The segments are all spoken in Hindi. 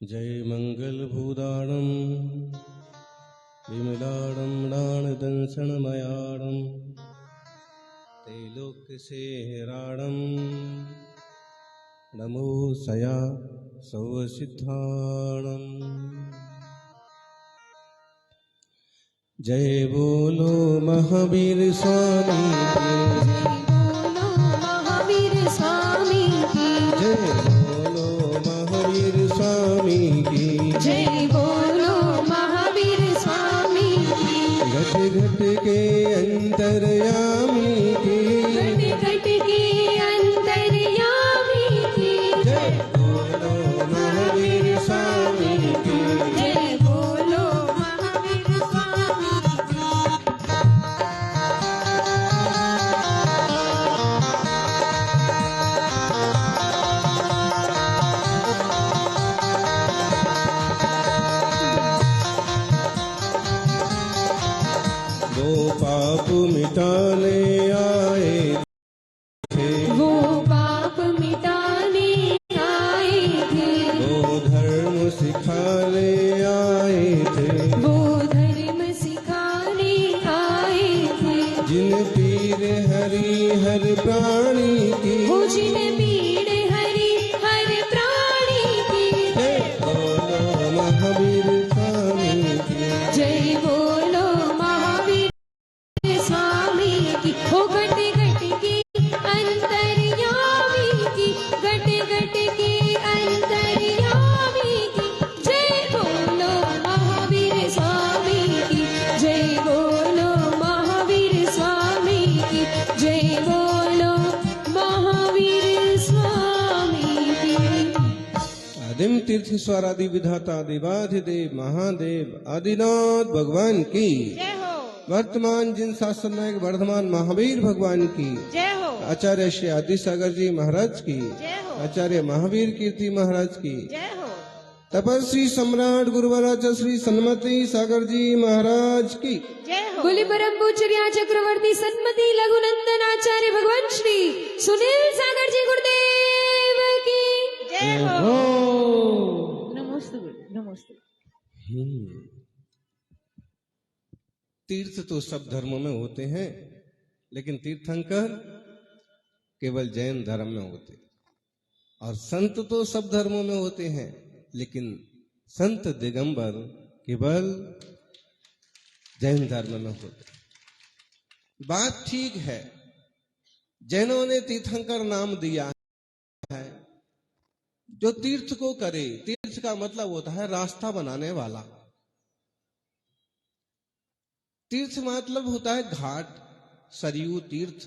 जय मंगलभूदाणं विमलाणं डाणदंसनमयाणं त्रैलोक्यसेराणं नमो सया सर्वसिद्धाणं। जय बोलो महावीर स्वामी की, जय बोलो महावीर स्वामी की, जय बोलो महावीर स्वामी की, घट घट के अंतर्यामी की, घट घट के अंतर्यामी की, जय बोलो महावीर स्वामी की। जय बोलो महावीर स्वामी की। वो पाप मिटाने आए थे, वो पाप मिटाने आए थे, वो धर्म सिखाने आए थे, वो धर्म सिखाने आए थे, जिन पीर हरि हर प्राणी की, वो जिन पीड़ हरि हर प्राणी की, जय बोलो महावीर स्वामी की। जय बोलो महावीर स्वामी की। हो घट घट के अंतर्यामी की, घट घट के अंतर्यामी की, जय बोलो महावीर स्वामी की, जय बोलो महावीर स्वामी की, जय बोलो महावीर स्वामी की। आदिम तीर्थेश्वर आदि विधाता देवाधिदेव महादेव आदिनाथ भगवान की, जय हो, वर्तमान जिन शासन नायक वर्धमान महावीर भगवान की, जय हो, आचार्य श्री आदि सागर जी महाराज की, जय हो, आचार्य महावीर कीर्ति महाराज की, जय हो, तपस्वी सम्राट गुरुवराज श्री सन्मति सागर जी महाराज की, जय हो। बोले परम पूज्य चक्रवर्ती सन्मति लघुनंदन आचार्य भगवान श्री सुनील सागर जी गुरुदेव की जय हो। नमस्ते नमस्ते। तीर्थ तो सब धर्मों में होते हैं, लेकिन तीर्थंकर केवल जैन धर्म में होते हैं, और संत तो सब धर्मों में होते हैं, लेकिन संत दिगंबर केवल जैन धर्म में होते हैं। बात ठीक है, जैनों ने तीर्थंकर नाम दिया है। जो तीर्थ को करे, तीर्थ का मतलब होता है रास्ता बनाने वाला। तीर्थ मतलब होता है घाट, सरयू तीर्थ,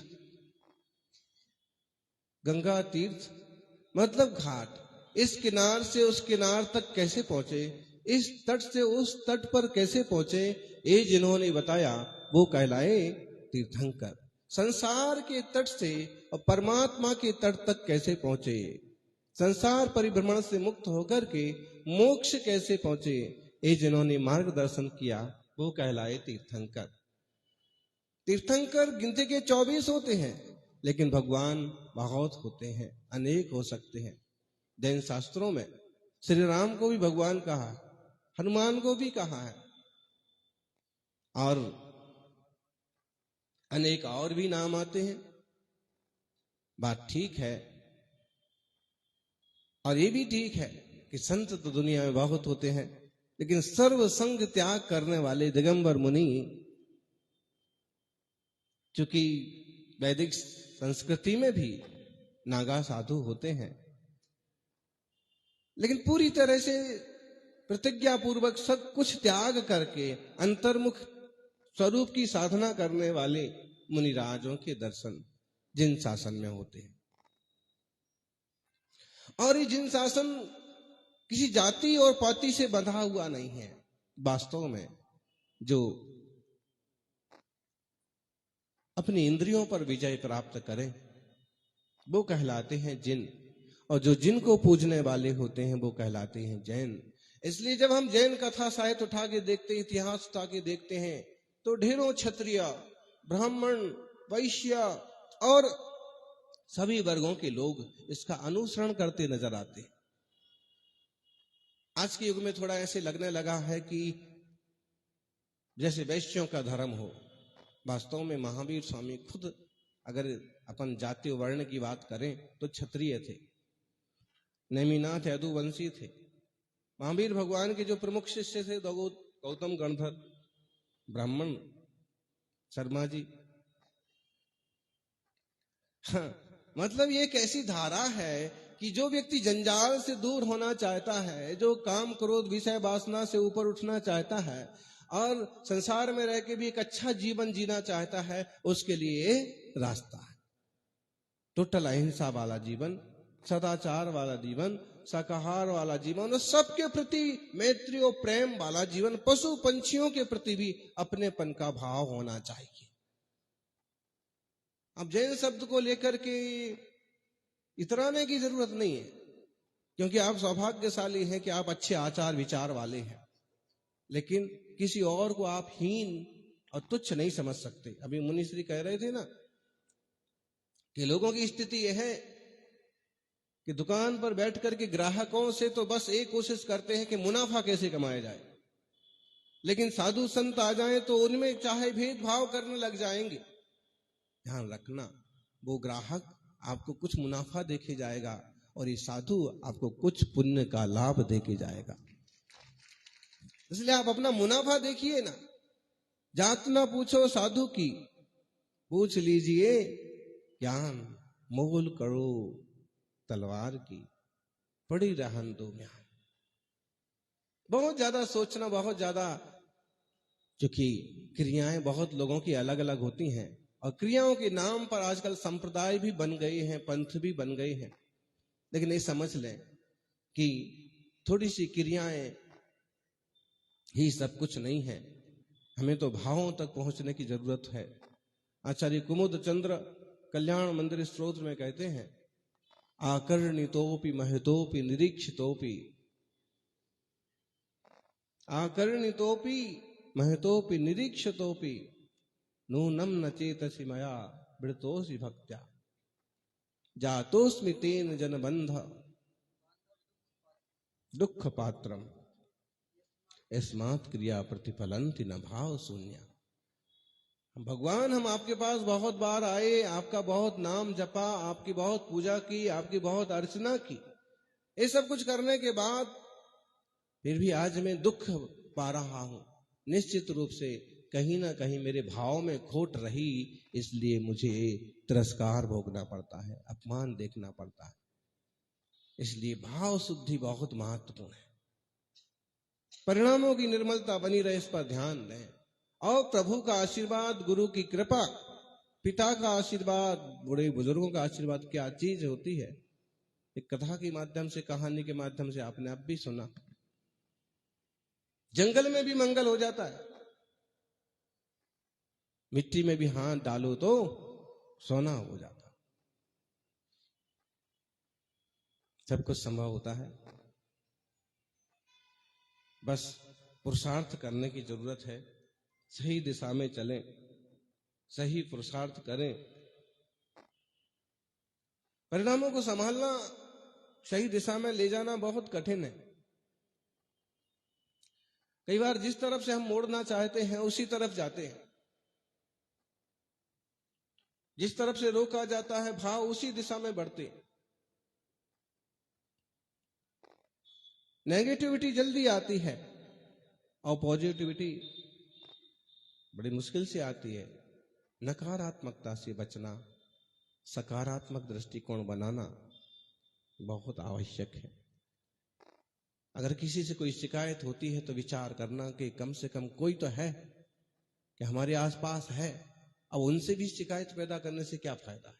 गंगा तीर्थ मतलब घाट। इस किनार से उस किनार तक कैसे पहुंचे, इस तट से उस तट पर कैसे पहुंचे, ये जिन्होंने बताया वो कहलाए तीर्थंकर। संसार के तट से और परमात्मा के तट तक कैसे पहुंचे, संसार परिभ्रमण से मुक्त होकर के मोक्ष कैसे पहुंचे, ये जिन्होंने मार्गदर्शन किया वो कहलाए तीर्थंकर। तीर्थंकर गिनती के 24 होते हैं, लेकिन भगवान बहुत होते हैं, अनेक हो सकते हैं। जैन शास्त्रों में श्री राम को भी भगवान कहा है, हनुमान को भी कहा है, और अनेक और भी नाम आते हैं। बात ठीक है, और ये भी ठीक है कि संत तो दुनिया में बहुत होते हैं, लेकिन सर्व संग त्याग करने वाले दिगंबर मुनि, चूंकि वैदिक संस्कृति में भी नागा साधु होते हैं, लेकिन पूरी तरह से प्रतिज्ञा पूर्वक सब कुछ त्याग करके अंतर्मुख स्वरूप की साधना करने वाले मुनिराजों के दर्शन जिन शासन में होते हैं। और ये जिन शासन किसी जाति और पाति से बंधा हुआ नहीं है। वास्तव में जो अपनी इंद्रियों पर विजय प्राप्त करें वो कहलाते हैं जिन, और जो जिन को पूजने वाले होते हैं वो कहलाते हैं जैन। इसलिए जब हम जैन कथा साहित्य उठा के देखते हैं, इतिहास उठा के देखते हैं, तो ढेरों क्षत्रिय, ब्राह्मण, वैश्य और सभी वर्गों के लोग इसका अनुसरण करते नजर आते हैं। आज के युग में थोड़ा ऐसे लगने लगा है कि जैसे वैश्यों का धर्म हो। वास्तव में महावीर स्वामी खुद, अगर अपन जाति वर्ण की बात करें तो क्षत्रिय थे, नेमिनाथ यदुवंशी थे। महावीर भगवान के जो प्रमुख शिष्य थे गौतम गणधर, ब्राह्मण शर्मा जी। हाँ, मतलब ये एक ऐसी धारा है कि जो व्यक्ति जंजाल से दूर होना चाहता है, जो काम क्रोध विषय वासना से ऊपर उठना चाहता है और संसार में रह के भी एक अच्छा जीवन जीना चाहता है, उसके लिए रास्ता है। टोटल अहिंसा वाला जीवन, सदाचार वाला जीवन, शाकाहार वाला जीवन और सबके प्रति मैत्री और प्रेम वाला जीवन, पशु पंछियों के प्रति भी अपनेपन का भाव होना चाहिए। अब जैन शब्द को लेकर के इतराने की जरूरत नहीं है, क्योंकि आप सौभाग्यशाली हैं कि आप अच्छे आचार विचार वाले हैं, लेकिन किसी और को आप हीन और तुच्छ नहीं समझ सकते। अभी मुनिश्री कह रहे थे ना कि लोगों की स्थिति यह है कि दुकान पर बैठ करके ग्राहकों से तो बस एक कोशिश करते हैं कि मुनाफा कैसे कमाया जाए, लेकिन साधु संत आ जाएं तो उनमें चाहे भेदभाव करने लग जाएंगे। ध्यान रखना, वो ग्राहक आपको कुछ मुनाफा देके जाएगा और ये साधु आपको कुछ पुण्य का लाभ देके जाएगा। इसलिए आप अपना मुनाफा देखिए ना। जात ना पूछो साधु की, पूछ लीजिए ज्ञान। मोल करो तलवार की, पड़ी रहन दो म्यान। बहुत ज्यादा सोचना, बहुत ज्यादा, क्योंकि क्रियाएं बहुत लोगों की अलग अलग होती हैं और क्रियाओं के नाम पर आजकल संप्रदाय भी बन गए हैं, पंथ भी बन गए हैं। लेकिन ये समझ लें कि थोड़ी सी क्रियाएं ही सब कुछ नहीं है, हमें तो भावों तक पहुंचने की जरूरत है। आचार्य कुमुद चंद्र कल्याण मंदिर स्तोत्र में कहते हैं, आकर्णितोपि महतोपि निरीक्षितोपि, आकर्णितोपि महतोपि निरीक्षितोपि, नूनम न चेतसि मया वृतोसि भक्त्या, जातोस्मि तेन जनबंध दुख पात्रम, अस्मात् क्रिया प्रतिफलन्ति न भाव शून्य। भगवान, हम आपके पास बहुत बार आए, आपका बहुत नाम जपा, आपकी बहुत पूजा की, आपकी बहुत अर्चना की, ये सब कुछ करने के बाद फिर भी आज मैं दुख पा रहा हूं। निश्चित रूप से कहीं ना कहीं मेरे भाव में खोट रही, इसलिए मुझे तिरस्कार भोगना पड़ता है, अपमान देखना पड़ता है। इसलिए भाव शुद्धि बहुत महत्वपूर्ण है। परिणामों की निर्मलता बनी रहे, इस पर ध्यान दें। और प्रभु का आशीर्वाद, गुरु की कृपा, पिता का आशीर्वाद, बड़े बुजुर्गों का आशीर्वाद क्या चीज होती है। एक कथा के माध्यम से, कहानी के माध्यम से आपने अब भी सुना, जंगल में भी मंगल हो जाता है। मिट्टी में भी हाथ डालो तो सोना हो जाता। सब कुछ संभव होता है, बस पुरुषार्थ करने की जरूरत है। सही दिशा में चलें, सही पुरुषार्थ करें। परिणामों को संभालना, सही दिशा में ले जाना बहुत कठिन है। कई बार जिस तरफ से हम मोड़ना चाहते हैं उसी तरफ जाते हैं, जिस तरफ से रोका जाता है भाव उसी दिशा में बढ़ते हैं। नेगेटिविटी जल्दी आती है और पॉजिटिविटी बड़ी मुश्किल से आती है। नकारात्मकता से बचना, सकारात्मक दृष्टिकोण बनाना बहुत आवश्यक है। अगर किसी से कोई शिकायत होती है तो विचार करना कि कम से कम कोई तो है कि हमारे आसपास है, अब उनसे भी शिकायत पैदा करने से क्या फायदा है।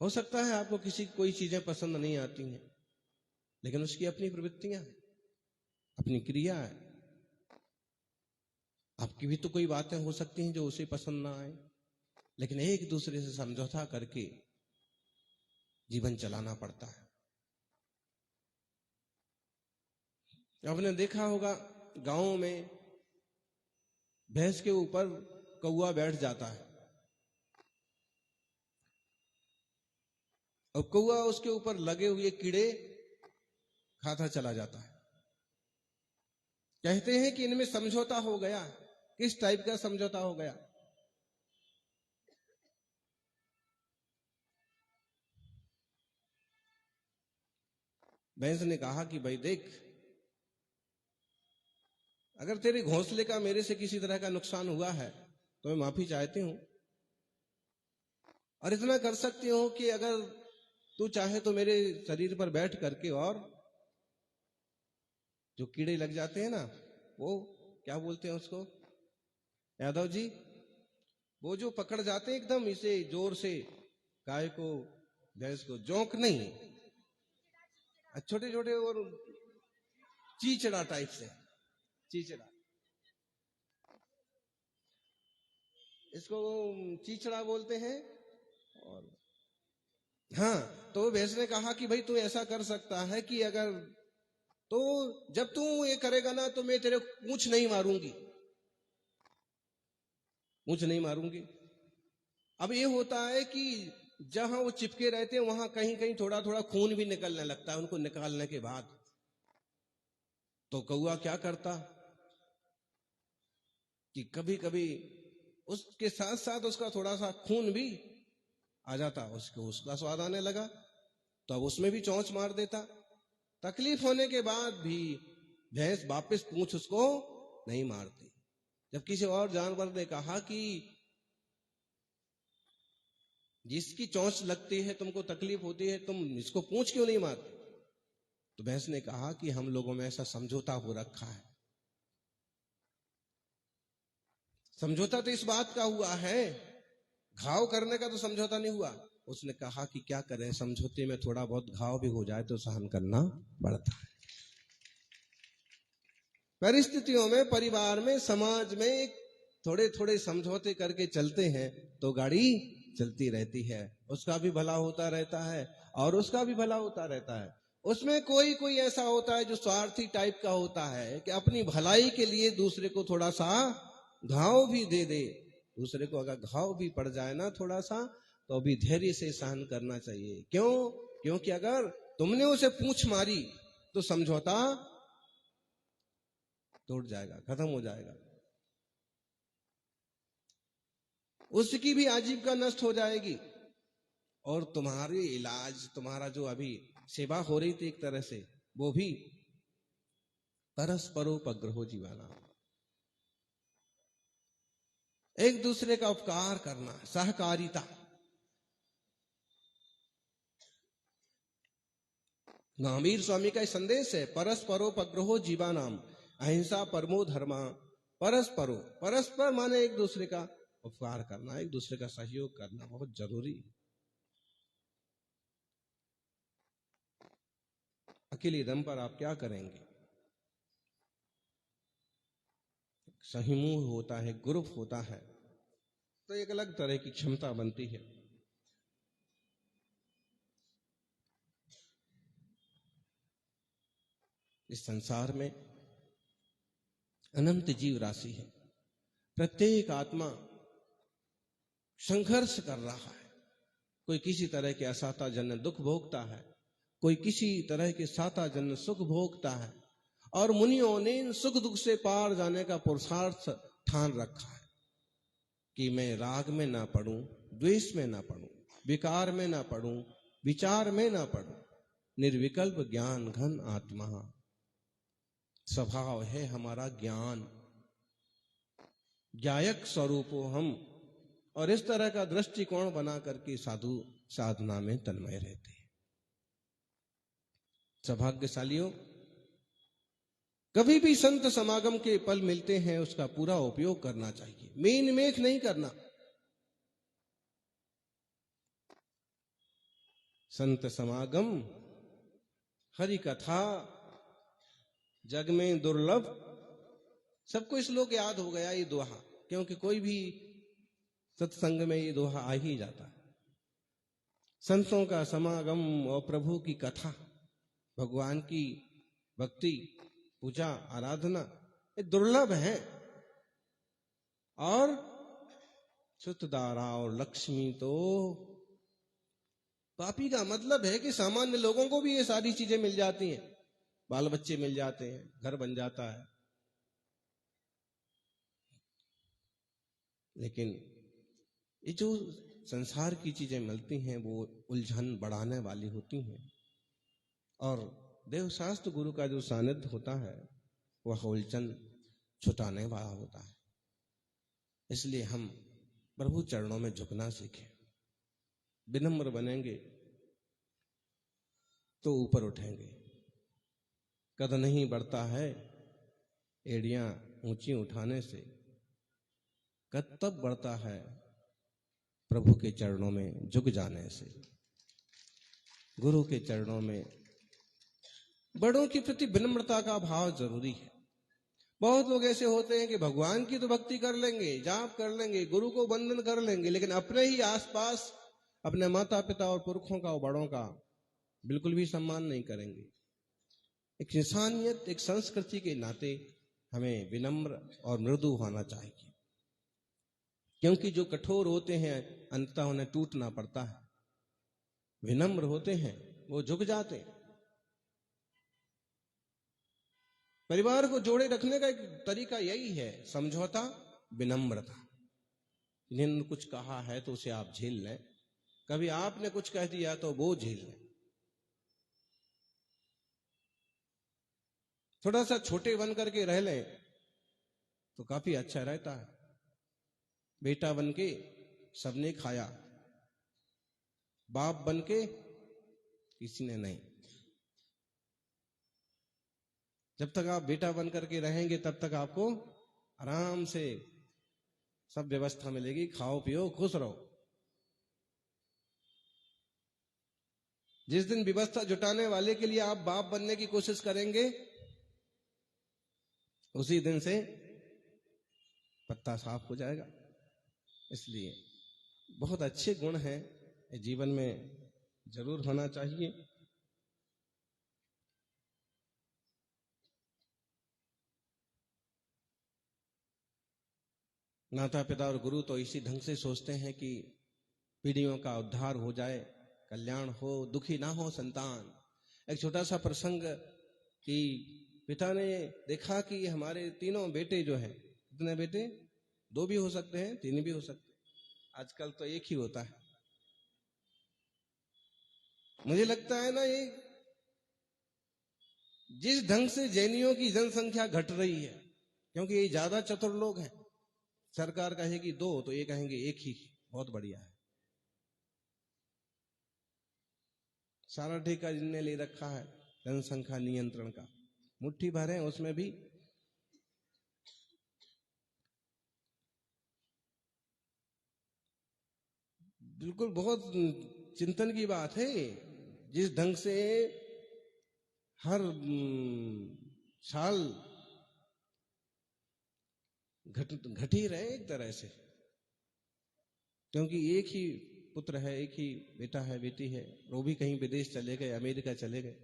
हो सकता है आपको किसी कोई चीजें पसंद नहीं आती हैं, लेकिन उसकी अपनी प्रवृत्तियां हैं, अपनी क्रिया है। आपकी भी तो कोई बातें हो सकती हैं जो उसे पसंद ना आए, लेकिन एक दूसरे से समझौता करके जीवन चलाना पड़ता है। आपने देखा होगा गांवों में भैंस के ऊपर कौवा बैठ जाता है और कौवा उसके ऊपर लगे हुए कीड़े खाता चला जाता है। कहते हैं कि इनमें समझौता हो गया। किस टाइप का समझौता हो गया? भैंस ने कहा कि भाई देख, अगर तेरे घोंसले का मेरे से किसी तरह का नुकसान हुआ है तो मैं माफी चाहती हूं, और इतना कर सकती हूं कि अगर तू चाहे तो मेरे शरीर पर बैठ करके, और जो कीड़े लग जाते हैं ना, वो क्या बोलते हैं उसको यादव जी, वो जो पकड़ जाते हैं एकदम इसे जोर से, गाय को भैंस को, जोंक नहीं, छोटे छोटे और चीचड़ा टाइप से, चीचड़ा, इसको चीचड़ा बोलते हैं। और हाँ, तो भैंस ने कहा कि भाई तू ऐसा कर सकता है कि अगर तो जब तू ये करेगा ना तो मैं तेरे पूंछ नहीं मारूंगी, पूंछ नहीं मारूंगी। अब ये होता है कि जहां वो चिपके रहते हैं वहां कहीं कहीं थोड़ा थोड़ा खून भी निकलने लगता है उनको निकालने के बाद। तो कौआ क्या करता कि कभी कभी उसके साथ साथ उसका थोड़ा सा खून भी आ जाता, उसको उसका स्वाद आने लगा तो अब उसमें भी चोंच मार देता। तकलीफ होने के बाद भी भैंस वापस पूंछ उसको नहीं मारती। जब किसी और जानवर ने कहा कि जिसकी चोंच लगती है, तुमको तकलीफ होती है, तुम इसको पूंछ क्यों नहीं मारते? तो भैंस ने कहा कि हम लोगों में ऐसा समझौता हो रखा है। समझौता तो इस बात का हुआ है, घाव करने का तो समझौता नहीं हुआ। उसने कहा कि क्या करें, समझौते में थोड़ा बहुत घाव भी हो जाए तो सहन करना पड़ता है। परिस्थितियों में, परिवार में, समाज में थोड़े थोड़े समझौते करके चलते हैं तो गाड़ी चलती रहती है, उसका भी भला होता रहता है और उसका भी भला होता रहता है। उसमें कोई कोई ऐसा होता है जो स्वार्थी टाइप का होता है कि अपनी भलाई के लिए दूसरे को थोड़ा सा घाव भी दे दे। दूसरे को अगर घाव भी पड़ जाए ना थोड़ा सा, तो अभी धैर्य से सहन करना चाहिए। क्यों? क्योंकि अगर तुमने उसे पूंछ मारी तो समझौता टूट जाएगा, खत्म हो जाएगा, उसकी भी आजीविका नष्ट हो जाएगी और तुम्हारी इलाज, तुम्हारा जो अभी सेवा हो रही थी एक तरह से, वो भी परस्परोपग्रहो जीवाना, एक दूसरे का उपकार करना, सहकारिता। महावीर स्वामी का संदेश है, परस्परोपग्रहो जीवानाम अहिंसा परमो धर्मा। परस्परो, परस्पर माने एक दूसरे का उपकार करना, एक दूसरे का सहयोग करना बहुत जरूरी है। अकेले दम पर आप क्या करेंगे? समूह होता है, ग्रुप होता है, तो एक अलग तरह की क्षमता बनती है। इस संसार में अनंत जीव राशि है, प्रत्येक आत्मा संघर्ष कर रहा है। कोई किसी तरह के असाताजन्य दुख भोगता है, कोई किसी तरह के साताजन्य सुख भोगता है, और मुनियों ने इन सुख दुख से पार जाने का पुरुषार्थ ठान रखा है कि मैं राग में ना पड़ूं, द्वेष में ना पड़ूं, विकार में ना पड़ूं, विचार में ना पड़ूं, निर्विकल्प ज्ञान घन आत्मा। स्वभाव है हमारा ज्ञान, ज्ञायक स्वरूपो हम, और इस तरह का दृष्टिकोण बना करके साधु साधना में तन्मय रहते हैं। सौभाग्यशालियों, कभी भी संत समागम के पल मिलते हैं उसका पूरा उपयोग करना चाहिए, मेन मेख नहीं करना। संत समागम, हरि कथा जग में दुर्लभ। सबको श्लोक याद हो गया ये दोहा, क्योंकि कोई भी सत्संग में ये दोहा आ ही जाता है। संतों का समागम और प्रभु की कथा, भगवान की भक्ति, पूजा, आराधना, ये दुर्लभ है। और सुतदारा और लक्ष्मी तो पापी का मतलब है कि सामान्य लोगों को भी ये सारी चीजें मिल जाती हैं, बाल बच्चे मिल जाते हैं, घर बन जाता है। लेकिन ये जो संसार की चीजें मिलती हैं वो उलझन बढ़ाने वाली होती हैं, और देवशास्त्र गुरु का जो सानिध्य होता है वह उलझन छुटाने वाला होता है। इसलिए हम प्रभु चरणों में झुकना सीखें, विनम्र बनेंगे तो ऊपर उठेंगे। कद नहीं बढ़ता है एड़ियां ऊंची उठाने से, कद तब बढ़ता है प्रभु के चरणों में झुक जाने से। गुरु के चरणों में बड़ों के प्रति विनम्रता का भाव जरूरी है। बहुत लोग ऐसे होते हैं कि भगवान की तो भक्ति कर लेंगे, जाप कर लेंगे, गुरु को वंदन कर लेंगे, लेकिन अपने ही आसपास अपने माता पिता और पुरखों का और बड़ों का बिल्कुल भी सम्मान नहीं करेंगे। एक इंसानियत, एक संस्कृति के नाते हमें विनम्र और मृदु होना चाहिए, क्योंकि जो कठोर होते हैं अंततः उन्हें टूटना पड़ता है। विनम्र होते हैं वो झुक जाते हैं। परिवार को जोड़े रखने का एक तरीका यही है, समझौता, विनम्रता। जिन्होंने कुछ कहा है तो उसे आप झेल लें, कभी आपने कुछ कह दिया तो वो झेल लें। थोड़ा सा छोटे बन करके रह लें तो काफी अच्छा रहता है। बेटा बन के सबने खाया, बाप बन के किसी ने नहीं। जब तक आप बेटा बन करके रहेंगे तब तक आपको आराम से सब व्यवस्था मिलेगी, खाओ पियो खुश रहो। जिस दिन व्यवस्था जुटाने वाले के लिए आप बाप बनने की कोशिश करेंगे, उसी दिन से पत्ता साफ हो जाएगा। इसलिए बहुत अच्छे गुण हैं, जीवन में जरूर होना चाहिए। माता पिता और गुरु तो इसी ढंग से सोचते हैं कि पीढ़ियों का उद्धार हो जाए, कल्याण हो, दुखी ना हो संतान। एक छोटा सा प्रसंग कि पिता ने देखा कि हमारे तीनों बेटे जो हैं, कितने बेटे, 2 भी हो सकते हैं, 3 भी हो सकते हैं, आजकल तो एक ही होता है। मुझे लगता है ना, ये जिस ढंग से जैनियों की जनसंख्या घट रही है, क्योंकि ये ज्यादा चतुर लोग हैं, सरकार कहेगी 2 तो ये कहेंगे 1 ही, बहुत बढ़िया है। सारा ठेका जिनने ले रखा है जनसंख्या नियंत्रण का, मुट्ठी भर है उसमें भी। बिल्कुल बहुत चिंतन की बात है। जिस ढंग से हर साल घट ही रहे एक तरह से, क्योंकि एक ही पुत्र है, एक ही बेटा है, बेटी है, वो भी कहीं विदेश चले गए, अमेरिका चले गए।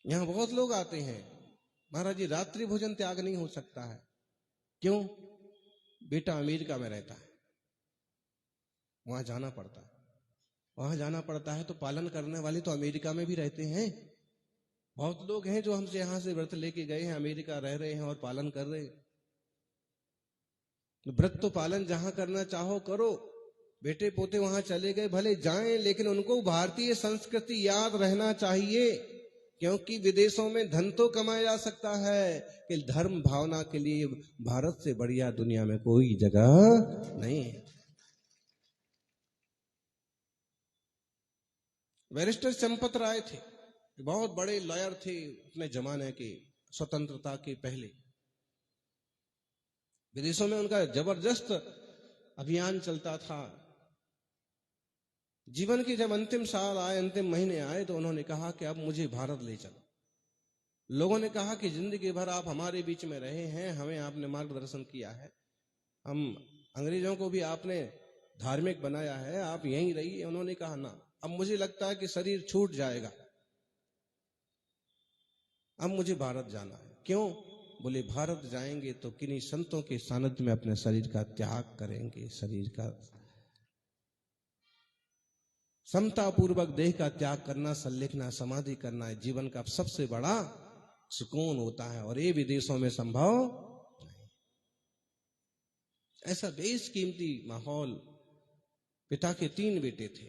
यहां बहुत लोग आते हैं, महाराज जी रात्रि भोजन त्याग नहीं हो सकता है। क्यों? बेटा अमेरिका में रहता है, वहां जाना पड़ता है। वहां जाना पड़ता है तो पालन करने वाले तो अमेरिका में भी रहते हैं। बहुत लोग हैं जो हमसे यहां से व्रत लेके गए हैं, अमेरिका रह रहे हैं और पालन कर रहे हैं। व्रत तो पालन जहां करना चाहो करो। बेटे पोते वहां चले गए भले जाएं, लेकिन उनको भारतीय संस्कृति याद रहना चाहिए, क्योंकि विदेशों में धन तो कमाया जा सकता है कि धर्म भावना के लिए भारत से बढ़िया दुनिया में कोई जगह नहीं है। बैरिस्टर चंपत राय थे, बहुत बड़े लॉयर थे अपने जमाने के, स्वतंत्रता के पहले। विदेशों में उनका जबरदस्त अभियान चलता था। जीवन के जब अंतिम साल आए, अंतिम महीने आए, तो उन्होंने कहा कि अब मुझे भारत ले चलो। लोगों ने कहा कि जिंदगी भर आप हमारे बीच में रहे हैं, हमें आपने मार्गदर्शन किया है, हम अंग्रेजों को भी आपने धार्मिक बनाया है, आप यहीं रहिए। उन्होंने कहा ना, अब मुझे लगता है कि शरीर छूट जाएगा, अब मुझे भारत जाना है। क्यों? बोले भारत जाएंगे तो किन्हीं संतों के सानिध्य में अपने शरीर का त्याग करेंगे, शरीर का। समता पूर्वक देह का त्याग करना, संलेखना, समाधि करना जीवन का सबसे बड़ा सुकून होता है, और ये विदेशों में संभव नहीं। ऐसा बेशकीमती माहौल। पिता के 3 बेटे थे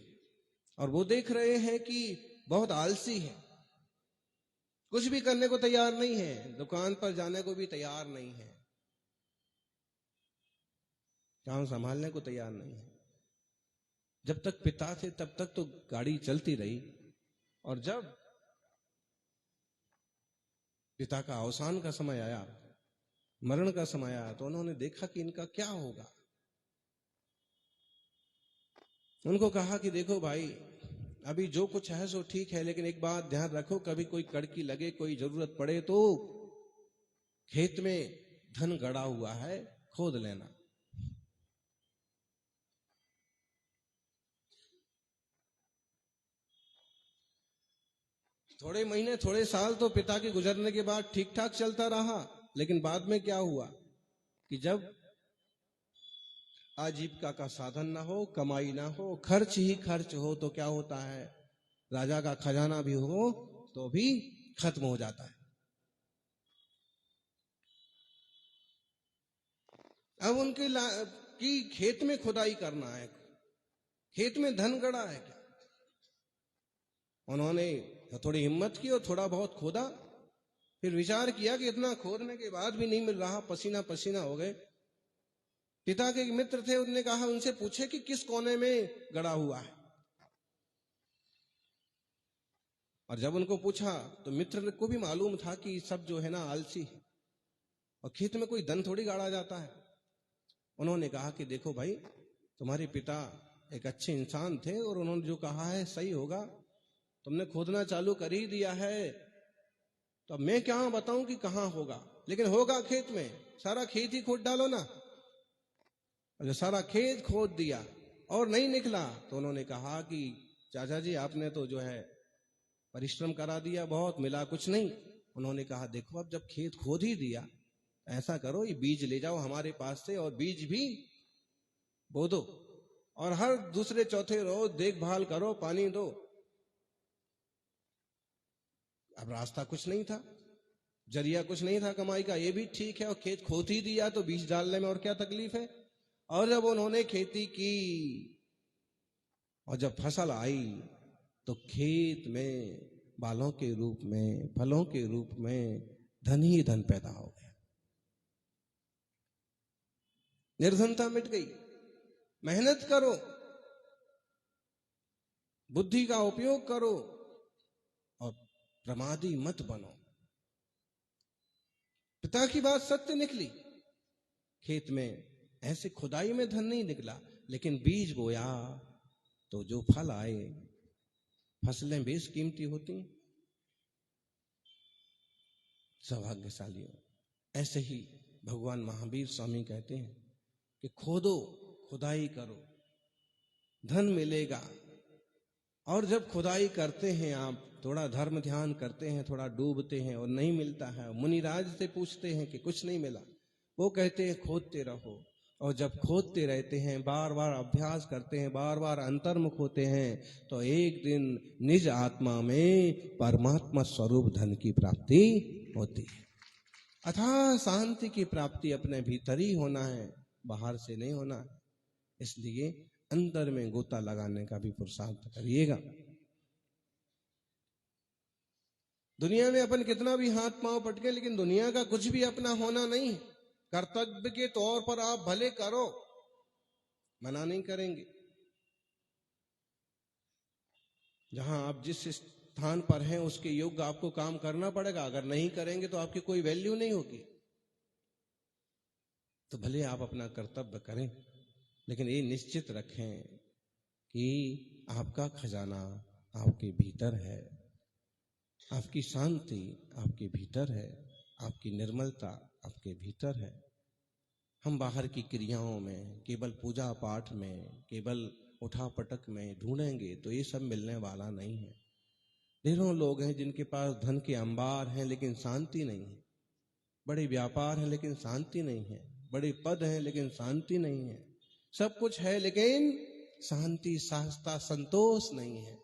और वो देख रहे हैं कि बहुत आलसी है, कुछ भी करने को तैयार नहीं है, दुकान पर जाने को भी तैयार नहीं है, काम संभालने को तैयार नहीं है। जब तक पिता थे तब तक तो गाड़ी चलती रही, और जब पिता का अवसान का समय आया, मरण का समय आया, तो उन्होंने देखा कि इनका क्या होगा। उनको कहा कि देखो भाई, अभी जो कुछ है सो ठीक है, लेकिन एक बात ध्यान रखो, कभी कोई कड़की लगे, कोई जरूरत पड़े तो खेत में धन गड़ा हुआ है, खोद लेना। थोड़े महीने, थोड़े साल तो पिता के गुजरने के बाद ठीक ठाक चलता रहा, लेकिन बाद में क्या हुआ कि जब आजीविका का साधन ना हो, कमाई ना हो, खर्च ही खर्च हो, तो क्या होता है, राजा का खजाना भी हो तो भी खत्म हो जाता है। अब उनके कि खेत में खुदाई करना है, खेत में धन गड़ा है क्या। उन्होंने थोड़ी हिम्मत की और थोड़ा बहुत खोदा, फिर विचार किया कि इतना खोदने के बाद भी नहीं मिल रहा, पसीना पसीना हो गए। पिता के एक मित्र थे, उनने कहा, उनसे पूछे कि किस कोने में गड़ा हुआ है। और जब उनको पूछा तो मित्र को भी मालूम था कि सब जो है ना आलसी है, और खेत में कोई धन थोड़ी गाड़ा जाता है। उन्होंने कहा कि देखो भाई, तुम्हारे पिता एक अच्छे इंसान थे और उन्होंने जो कहा है सही होगा, तुमने खोदना चालू कर ही दिया है, तो अब मैं क्या बताऊं कि कहां होगा, लेकिन होगा खेत में, सारा खेत ही खोद डालो ना। और जो सारा खेत खोद दिया और नहीं निकला, तो उन्होंने कहा कि चाचा जी, आपने तो जो है परिश्रम करा दिया, बहुत मिला कुछ नहीं। उन्होंने कहा देखो, अब जब खेत खोद ही दिया, ऐसा करो, ये बीज ले जाओ हमारे पास से और बीज भी बो दो, और हर दूसरे चौथे रोज देखभाल करो, पानी दो। अब रास्ता कुछ नहीं था, जरिया कुछ नहीं था कमाई का, ये भी ठीक है, और खेत खोद ही दिया तो बीज डालने में और क्या तकलीफ है। और जब उन्होंने खेती की और जब फसल आई, तो खेत में बालों के रूप में, फलों के रूप में धन ही धन पैदा हो गया। निर्धनता मिट गई। मेहनत करो, बुद्धि का उपयोग करो, और प्रमादी मत बनो। पिता की बात सत्य निकली। खेत में ऐसे खुदाई में धन नहीं निकला, लेकिन बीज बोया तो जो फल आए, फसलें बेशकीमती होती हैं। सौभाग्यशाली हो। ऐसे ही भगवान महावीर स्वामी कहते हैं कि खोदो, खुदाई करो, धन मिलेगा। और जब खुदाई करते हैं आप, थोड़ा धर्म ध्यान करते हैं, थोड़ा डूबते हैं और नहीं मिलता है, मुनिराज से पूछते हैं कि कुछ नहीं मिला, वो कहते हैं खोदते रहो। और जब खोदते रहते हैं, बार बार अभ्यास करते हैं, बार बार अंतर्मुख होते हैं, तो एक दिन निज आत्मा में परमात्मा स्वरूप धन की प्राप्ति होती है। अथाह शांति की प्राप्ति अपने भीतर ही होना है, बाहर से नहीं होना है। इसलिए अंदर में गोता लगाने का भी पुरुषार्थ करिएगा। दुनिया में अपन कितना भी हाथ पांव पटके, लेकिन दुनिया का कुछ भी अपना होना नहीं। कर्तव्य के तौर पर आप भले करो, मना नहीं करेंगे। जहां आप जिस स्थान पर हैं उसके योग्य आपको काम करना पड़ेगा। अगर नहीं करेंगे तो आपकी कोई वैल्यू नहीं होगी। तो भले आप अपना कर्तव्य करें, लेकिन ये निश्चित रखें कि आपका खजाना आपके भीतर है, आपकी शांति आपके भीतर है, आपकी निर्मलता आपके भीतर है। हम बाहर की क्रियाओं में, केवल पूजा पाठ में, केवल उठा पटक में ढूंढेंगे तो ये सब मिलने वाला नहीं है। ढेरों लोग हैं जिनके पास धन के अंबार हैं, लेकिन शांति नहीं है। बड़े व्यापार हैं लेकिन शांति नहीं है। बड़े पद हैं लेकिन शांति नहीं है। सब कुछ है लेकिन शांति सहजता संतोष नहीं है।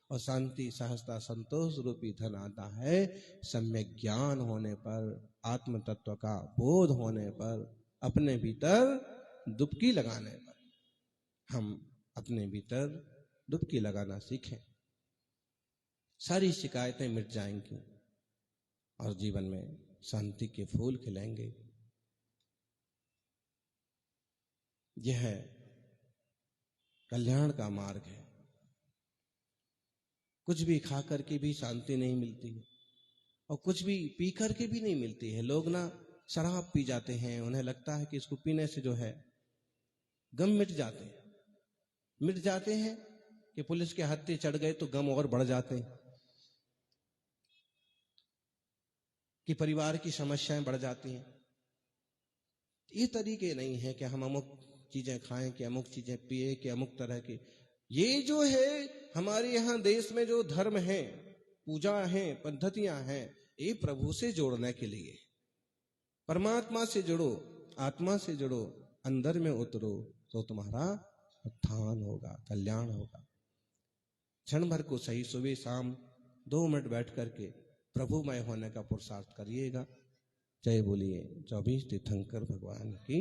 और शांति सहजता संतोष रूपी धन आता है सम्यक ज्ञान होने पर, आत्म तत्व का बोध होने पर, अपने भीतर डुबकी लगाने पर। हम अपने भीतर डुबकी लगाना सीखें, सारी शिकायतें मिट जाएंगी और जीवन में शांति के फूल खिलेंगे। यह कल्याण का मार्ग है। कुछ भी खा करके भी शांति नहीं मिलती है और कुछ भी पी करके भी नहीं मिलती है। लोग ना शराब पी जाते हैं, उन्हें लगता है कि इसको पीने से जो है गम मिट जाते हैं कि पुलिस के हत्थे चढ़ गए तो गम और बढ़ जाते हैं, कि परिवार की समस्याएं बढ़ जाती हैं। ये तरीके नहीं है कि हम अमुक चीजें खाएं, कि अमुक चीजें पिए, कि अमुक तरह की। ये जो है हमारे यहाँ देश में जो धर्म है, पूजा है, पद्धतियां हैं, ये प्रभु से जोड़ने के लिए। परमात्मा से जुड़ो, आत्मा से जुड़ो, अंदर में उतरो तो तुम्हारा उत्थान होगा, कल्याण होगा। क्षण भर को सही सुबह शाम 2 मिनट बैठ करके प्रभुमय होने का पुरुषार्थ करिएगा। जय बोलिए 24 तीर्थंकर भगवान की।